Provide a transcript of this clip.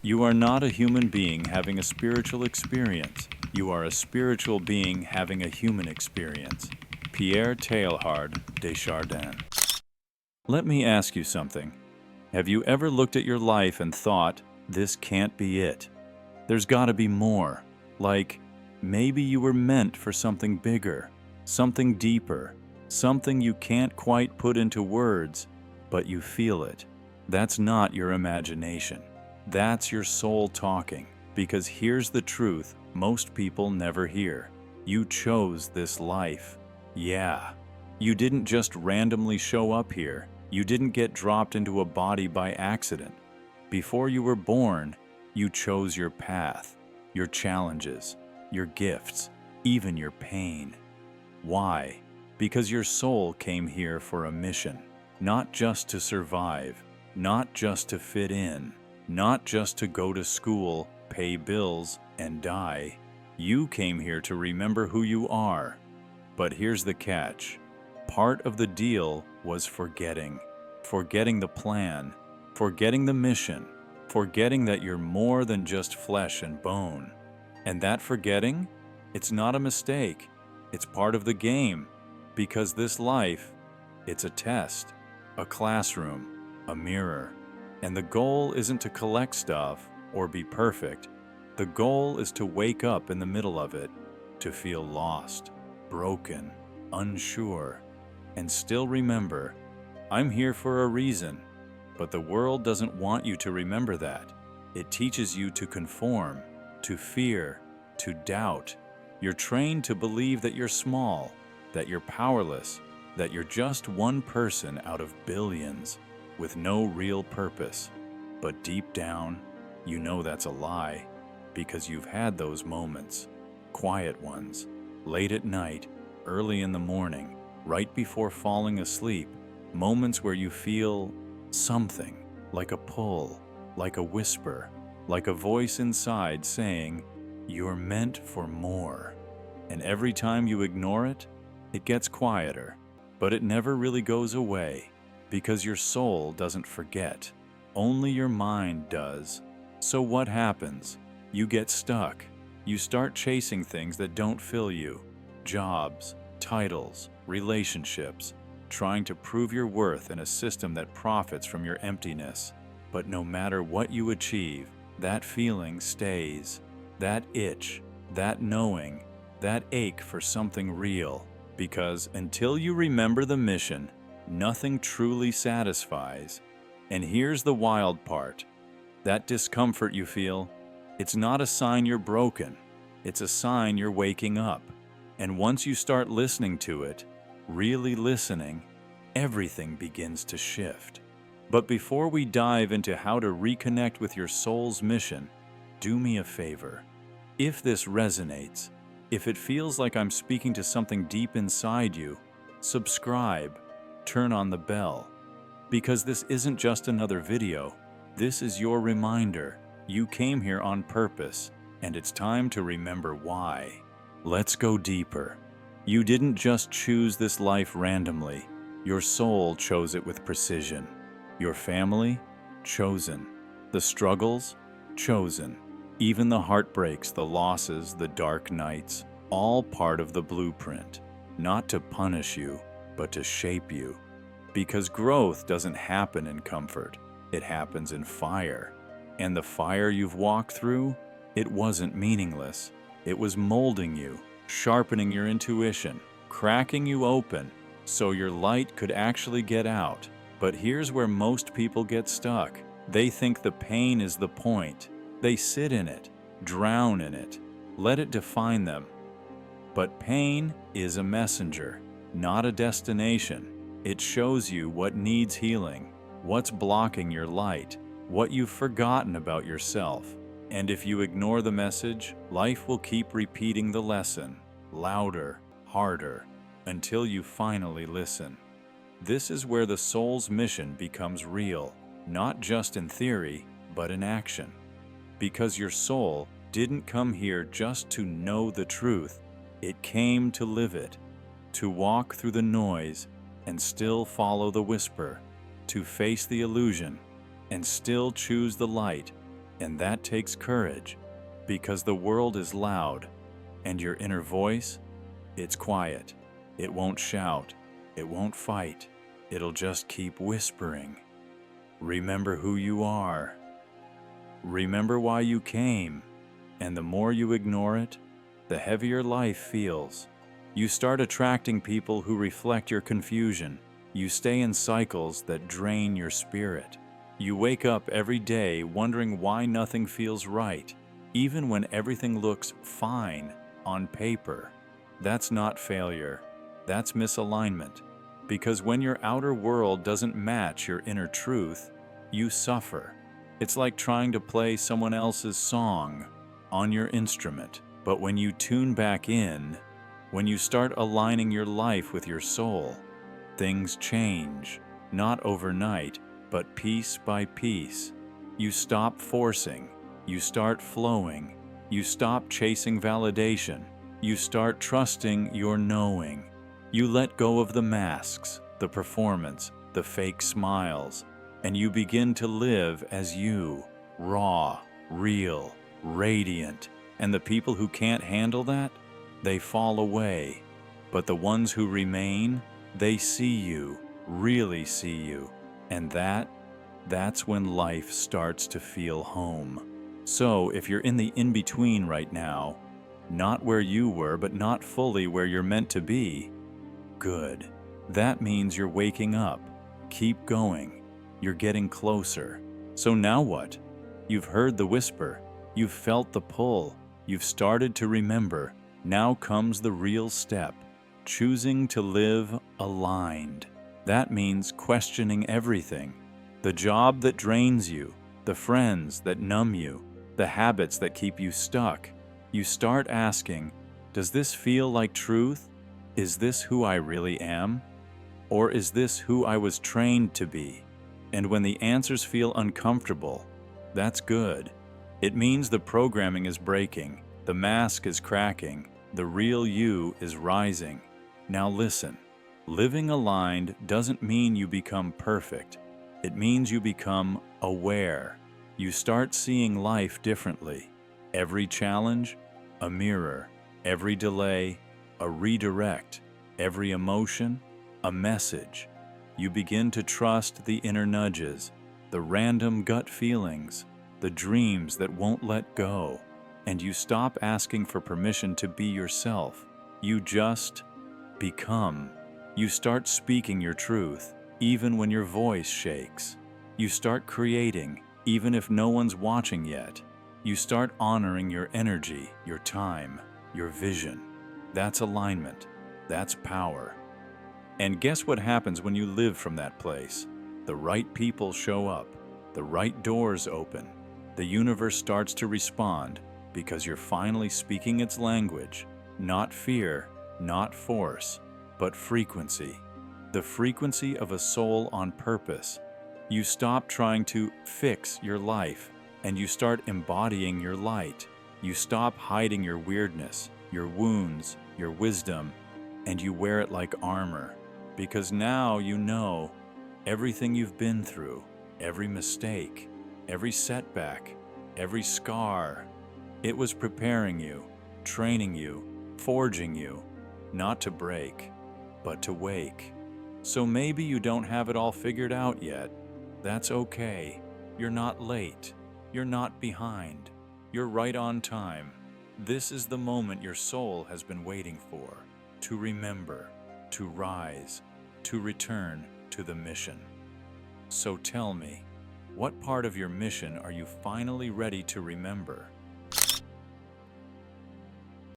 You are not a human being having a spiritual experience. You are a spiritual being having a human experience. Pierre Teilhard de Chardin. Let me ask you something. Have you ever looked at your life and thought, this can't be it? There's gotta be more. Like, maybe you were meant for something bigger, something deeper, something you can't quite put into words, but you feel it. That's not your imagination. That's your soul talking. Because here's the truth most people never hear. You chose this life. Yeah. You didn't just randomly show up here. You didn't get dropped into a body by accident. Before you were born, you chose your path, your challenges, your gifts, even your pain. Why? Because your soul came here for a mission, not just to survive, not just to fit in, not just to go to school, pay bills, and die. You came here to remember who you are. But here's the catch. Part of the deal was forgetting. Forgetting the plan, forgetting the mission, forgetting that you're more than just flesh and bone. And that forgetting, it's not a mistake. It's part of the game. Because this life, it's a test, a classroom, a mirror. And the goal isn't to collect stuff or be perfect. The goal is to wake up in the middle of it, to feel lost, broken, unsure, and still remember, I'm here for a reason. But the world doesn't want you to remember that. It teaches you to conform, to fear, to doubt. You're trained to believe that you're small, that you're powerless, that you're just one person out of billions, with no real purpose. But deep down, you know that's a lie, because you've had those moments, quiet ones, late at night, early in the morning, right before falling asleep, moments where you feel something, like a pull, like a whisper, like a voice inside saying, you're meant for more. And every time you ignore it, it gets quieter, but it never really goes away, because your soul doesn't forget. Only your mind does. So what happens? You get stuck. You start chasing things that don't fill you. Jobs, titles, relationships, trying to prove your worth in a system that profits from your emptiness. But no matter what you achieve, that feeling stays. That itch, that knowing, that ache for something real. Because until you remember the mission, nothing truly satisfies. And here's the wild part. That discomfort you feel, it's not a sign you're broken. It's a sign you're waking up. And once you start listening to it, really listening, everything begins to shift. But before we dive into how to reconnect with your soul's mission, do me a favor. If this resonates, if it feels like I'm speaking to something deep inside you, subscribe, turn on the bell. Because this isn't just another video, this is your reminder. You came here on purpose, and it's time to remember why. Let's go deeper. You didn't just choose this life randomly. Your soul chose it with precision. Your family? Chosen. The struggles? Chosen. Even the heartbreaks, the losses, the dark nights, all part of the blueprint. Not to punish you, but to shape you. Because growth doesn't happen in comfort. It happens in fire. And the fire you've walked through, it wasn't meaningless. It was molding you, sharpening your intuition, cracking you open, so your light could actually get out. But here's where most people get stuck. They think the pain is the point. They sit in it, drown in it, let it define them. But pain is a messenger, not a destination. It shows you what needs healing, what's blocking your light, what you've forgotten about yourself. And if you ignore the message, life will keep repeating the lesson, louder, harder, until you finally listen. This is where the soul's mission becomes real, not just in theory, but in action. Because your soul didn't come here just to know the truth, it came to live it, to walk through the noise and still follow the whisper, to face the illusion and still choose the light, And that takes courage, because the world is loud, and your inner voice, it's quiet. It won't shout, it won't fight, it'll just keep whispering. Remember who you are. Remember why you came, and the more you ignore it, the heavier life feels. You start attracting people who reflect your confusion. You stay in cycles that drain your spirit. You wake up every day wondering why nothing feels right, even when everything looks fine on paper. That's not failure. That's misalignment. Because when your outer world doesn't match your inner truth, you suffer. It's like trying to play someone else's song on your instrument. But when you tune back in, when you start aligning your life with your soul, things change, not overnight, but piece by piece. You stop forcing, you start flowing, you stop chasing validation, you start trusting your knowing. You let go of the masks, the performance, the fake smiles, and you begin to live as you, raw, real, radiant. And the people who can't handle that, they fall away. But the ones who remain, they see you, really see you. And that's when life starts to feel home. So if you're in the in-between right now, not where you were, but not fully where you're meant to be, good. That means you're waking up. Keep going. You're getting closer. So now what? You've heard the whisper. You've felt the pull. You've started to remember. Now comes the real step. Choosing to live aligned. That means questioning everything. The job that drains you, the friends that numb you, the habits that keep you stuck. You start asking, does this feel like truth? Is this who I really am? Or is this who I was trained to be? And when the answers feel uncomfortable, that's good. It means the programming is breaking, the mask is cracking, the real you is rising. Now listen, living aligned doesn't mean you become perfect. It means you become aware. You start seeing life differently. Every challenge, a mirror. Every delay, a redirect. Every emotion, a message. You begin to trust the inner nudges, the random gut feelings, the dreams that won't let go. And you stop asking for permission to be yourself. You just become. You start speaking your truth, even when your voice shakes. You start creating, even if no one's watching yet. You start honoring your energy, your time, your vision. That's alignment. That's power. And guess what happens when you live from that place? The right people show up. The right doors open. The universe starts to respond because you're finally speaking its language. Not fear, not force, but frequency. The frequency of a soul on purpose. You stop trying to fix your life and you start embodying your light. You stop hiding your weirdness, your wounds, your wisdom, and you wear it like armor. Because now you know everything you've been through, every mistake, every setback, every scar. It was preparing you, training you, forging you, not to break, but to wake. So maybe you don't have it all figured out yet. That's okay. You're not late. You're not behind. You're right on time. This is the moment your soul has been waiting for. To remember, to rise, to return to the mission. So tell me, what part of your mission are you finally ready to remember?